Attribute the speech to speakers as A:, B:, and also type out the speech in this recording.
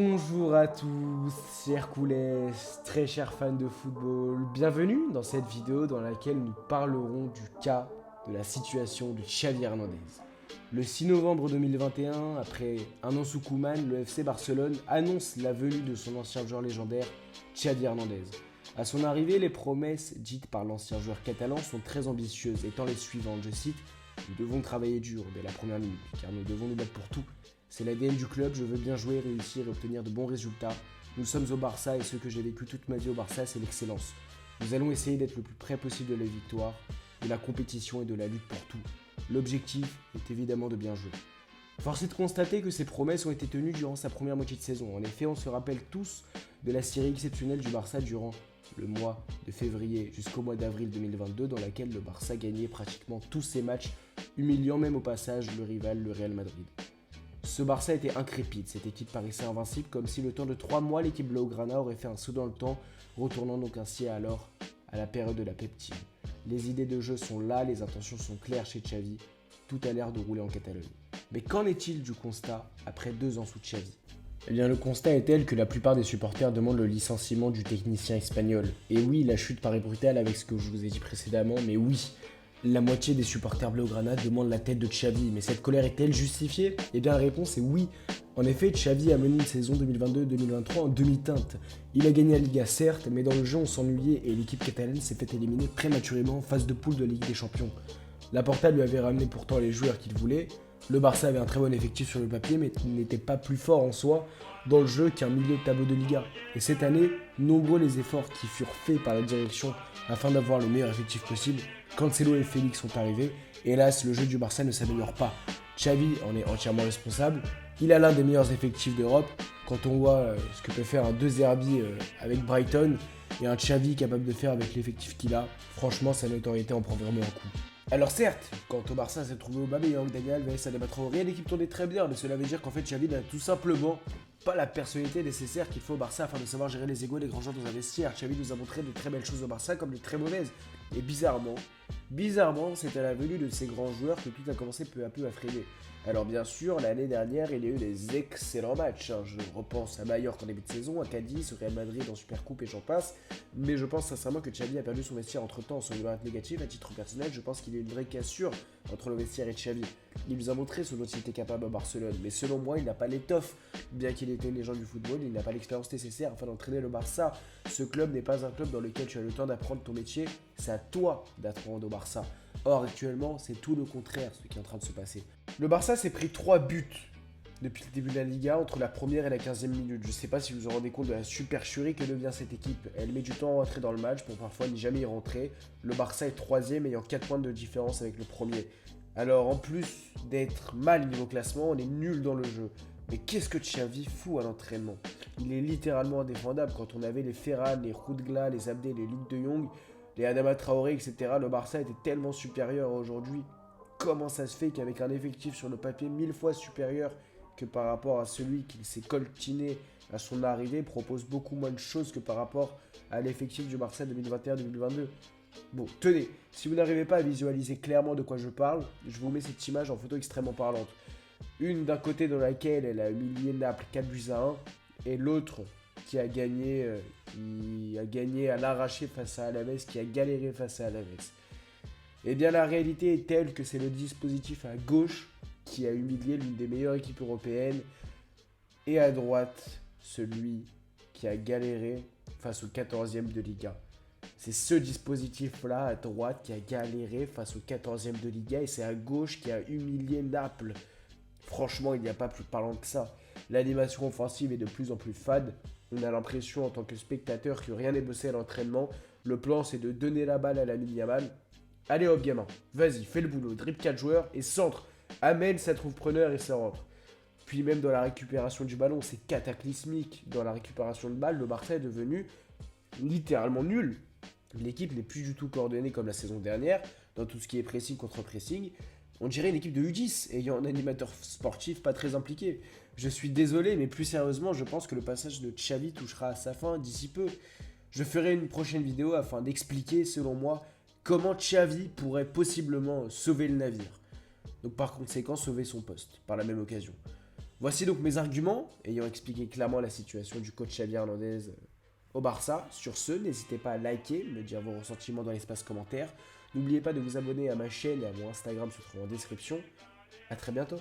A: Bonjour à tous, chers coulés, très chers fans de football. Bienvenue dans cette vidéo dans laquelle nous parlerons du cas de la situation de Xavi Hernandez. Le 6 novembre 2021, après un an sous Koeman, le FC Barcelone annonce la venue de son ancien joueur légendaire, Xavi Hernandez. À son arrivée, les promesses dites par l'ancien joueur catalan sont très ambitieuses, étant les suivantes, je cite: « Nous devons travailler dur dès la première minute, car nous devons nous battre pour tout. C'est l'ADN du club, je veux bien jouer, réussir et obtenir de bons résultats. Nous sommes au Barça et ce que j'ai vécu toute ma vie au Barça, c'est l'excellence. Nous allons essayer d'être le plus près possible de la victoire, de la compétition et de la lutte pour tout. L'objectif est évidemment de bien jouer. » Force est de constater que ces promesses ont été tenues durant sa première moitié de saison. En effet, on se rappelle tous de la série exceptionnelle du Barça durant le mois de février jusqu'au mois d'avril 2022, dans laquelle le Barça gagnait pratiquement tous ses matchs, humiliant même au passage le rival, le Real Madrid. Ce Barça était incrépide, cette équipe paraissait invincible, comme si le temps de 3 mois, l'équipe Blaugrana aurait fait un saut dans le temps, retournant donc ainsi alors à la période de la peptine. Les idées de jeu sont là, les intentions sont claires chez Xavi, tout a l'air de rouler en Catalogne. Mais qu'en est-il du constat après 2 ans sous Xavi ? Eh bien, le constat est tel que la plupart des supporters demandent le licenciement du technicien espagnol. Et oui, la chute paraît brutale avec ce que je vous ai dit précédemment, mais oui, la moitié des supporters blaugrana demandent la tête de Xavi. Mais cette colère est-elle justifiée ? Eh bien, la réponse est oui. En effet, Xavi a mené une saison 2022-2023 en demi-teinte. Il a gagné la Liga certes, mais dans le jeu on s'ennuyait et l'équipe catalane s'est fait éliminer prématurément en phase de poule de Ligue des Champions. Laporta lui avait ramené pourtant les joueurs qu'il voulait. Le Barça avait un très bon effectif sur le papier, mais n'était pas plus fort en soi dans le jeu qu'un milieu de tableau de Liga. Et cette année, nombreux les efforts qui furent faits par la direction afin d'avoir le meilleur effectif possible. Cancelo et Félix sont arrivés. Hélas, le jeu du Barça ne s'améliore pas. Xavi en est entièrement responsable. Il a l'un des meilleurs effectifs d'Europe. Quand on voit ce que peut faire un De Zerbi avec Brighton et un Xavi capable de faire avec l'effectif qu'il a, franchement, sa notoriété en prend vraiment un coup. Alors certes, quand au Barça s'est trouvé Aubameyang, Daniel Alves, Adama Traoré, l'équipe tournait très bien, mais cela veut dire qu'en fait Xavi n'a tout simplement pas la personnalité nécessaire qu'il faut au Barça afin de savoir gérer les égos des grands joueurs dans un vestiaire. Xavi nous a montré de très belles choses au Barça comme de très mauvaises. Et bizarrement, c'est à la venue de ces grands joueurs que tout a commencé peu à peu à freiner. Alors bien sûr, l'année dernière, il y a eu des excellents matchs. Je repense à Mallorca en début de saison, à Cadiz, au Real Madrid en Supercoupe et j'en passe. Mais je pense sincèrement que Xavi a perdu son vestiaire entre temps. Son niveau négatif, à titre personnel, je pense qu'il y a une vraie cassure entre le vestiaire et Xavi. Il nous a montré ce dont il était capable à Barcelone. Mais selon moi, il n'a pas l'étoffe. Bien qu'il ait été une légende du football, il n'a pas l'expérience nécessaire afin d'entraîner le Barça. Ce club n'est pas un club dans lequel tu as le temps d'apprendre ton métier. C'est à toi d'apprendre au Barça. Or, actuellement, c'est tout le contraire ce qui est en train de se passer. Le Barça s'est pris 3 buts depuis le début de la Liga, entre la première et la 15e minute. Je ne sais pas si vous vous rendez compte de la supercherie que devient cette équipe. Elle met du temps à rentrer dans le match pour parfois n'y jamais y rentrer. Le Barça est 3e ayant 4 points de différence avec le premier. Alors en plus d'être mal niveau classement, on est nul dans le jeu. Mais qu'est-ce que Xavi fout à l'entraînement ? Il est littéralement indéfendable. Quand on avait les Ferran, les Rudgla, les Abdé, les Luc de Jong, les Adama Traoré, etc., le Barça était tellement supérieur aujourd'hui. Comment ça se fait qu'avec un effectif sur le papier 1000 fois supérieur que par rapport à celui qui s'est coltiné à son arrivée, propose beaucoup moins de choses que par rapport à l'effectif du Barça 2021-2022. Bon, tenez, si vous n'arrivez pas à visualiser clairement de quoi je parle, je vous mets cette image en photo extrêmement parlante. Une d'un côté dans laquelle elle a humilié Naples 4-1, et l'autre qui a gagné à l'arraché face à Alaves, qui a galéré face à Alaves. Eh bien la réalité est telle que c'est le dispositif à gauche qui a humilié l'une des meilleures équipes européennes, et à droite, celui qui a galéré face au 14e de Liga. C'est ce dispositif-là à droite qui a galéré face au 14e de Liga, et c'est à gauche qui a humilié Naples. Franchement, il n'y a pas plus parlant que ça. L'animation offensive est de plus en plus fade. On a l'impression en tant que spectateur que rien n'est bossé à l'entraînement. Le plan, c'est de donner la balle à Lamine Yamal. Allez hop gamin, vas-y, fais le boulot, dribble 4 joueurs et centre. Amène, ça trouve preneur et ça rentre. Puis même dans la récupération du ballon, c'est cataclysmique. Dans la récupération de balle, le Barça est devenu littéralement nul. L'équipe n'est plus du tout coordonnée comme la saison dernière, dans tout ce qui est pressing contre pressing. On dirait une équipe de U10, ayant un animateur sportif pas très impliqué. Je suis désolé, mais plus sérieusement, je pense que le passage de Xavi touchera à sa fin d'ici peu. Je ferai une prochaine vidéo afin d'expliquer, selon moi, comment Xavi pourrait possiblement sauver le navire. Donc par conséquent, sauver son poste, par la même occasion. Voici donc mes arguments, ayant expliqué clairement la situation du coach Xavi Hernandez au Barça. Sur ce, n'hésitez pas à liker, me dire vos ressentiments dans l'espace commentaire. N'oubliez pas de vous abonner à ma chaîne et à mon Instagram se trouve en description. A très bientôt.